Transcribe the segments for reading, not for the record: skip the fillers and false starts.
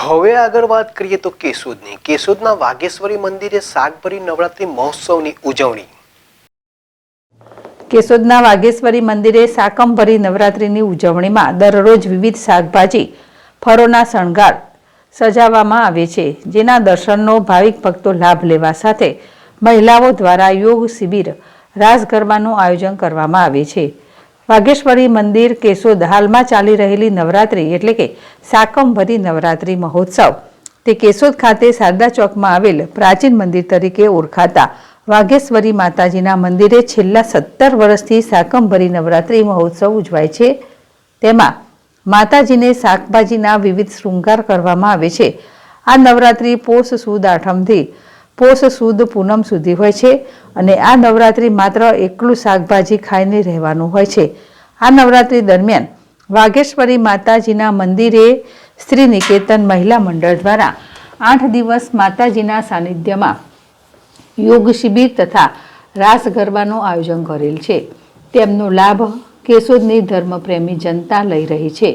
હવે આગળ વાત કરીએ તો કેશોદની. કેશોદના વાઘેશ્વરી મંદિરે શાકભરી નવરાત્રી મહોત્સવની ઉજવણી. કેશોદના વાઘેશ્વરી મંદિરે શાકંભરી નવરાત્રિની ઉજવણીમાં દરરોજ વિવિધ શાકભાજી ફળોના શણગાર સજાવવામાં આવે છે, જેના દર્શનનો ભાવિક ભક્તો લાભ લેવા સાથે મહિલાઓ દ્વારા યોગ શિબિર રાસ ગરબાનું આયોજન કરવામાં આવે છે. વાઘેશ્વરી મંદિર કેશોદ હાલમાં ચાલી રહેલી નવરાત્રિ એટલે કે શાકંભરી નવરાત્રિ મહોત્સવ તે કેશોદ ખાતે શારદા ચોકમાં આવેલ પ્રાચીન મંદિર તરીકે ઓળખાતા વાઘેશ્વરી માતાજીના મંદિરે છેલ્લા 17 વર્ષથી શાકંભરી નવરાત્રિ મહોત્સવ ઉજવાય છે. તેમાં માતાજીને શાકભાજીના વિવિધ શૃંગાર કરવામાં આવે છે. આ નવરાત્રિ પોષ સુદ આઠમથી પોષ સુદ પૂનમ સુધી હોય છે અને આ નવરાત્રિ માત્ર એકલું શાકભાજી ખાઈને રહેવાનું હોય છે. આ નવરાત્રિ દરમિયાન વાઘેશ્વરી માતાજીના મંદિરે સ્ત્રી નિકેતન મહિલા મંડળ દ્વારા 8 દિવસ માતાજીના સાનિધ્યમાં યોગ શિબિર તથા રાસ ગરબાનું આયોજન કરેલ છે. તેમનો લાભ કેશોદની ધર્મપ્રેમી જનતા લઈ રહી છે.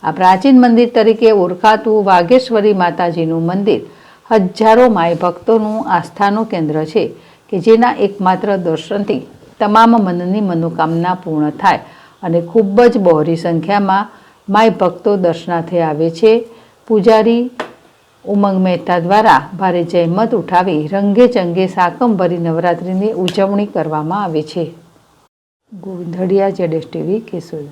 આ પ્રાચીન મંદિર તરીકે ઓળખાતું વાઘેશ્વરી માતાજીનું મંદિર હજારો માય ભક્તોનું આસ્થાનું કેન્દ્ર છે કે જેના એકમાત્ર દર્શનથી તમામ મનની મનોકામના પૂર્ણ થાય અને ખૂબ જ બહોળી સંખ્યામાં માય ભક્તો દર્શનાર્થે આવે છે. પૂજારી ઉમંગ મહેતા દ્વારા ભારે જહેમત ઉઠાવી રંગે ચંગે શાકંભરી નવરાત્રિની ઉજવણી કરવામાં આવે છે. ગોવિંદ હડિયા, ZSTV, કેશોદ.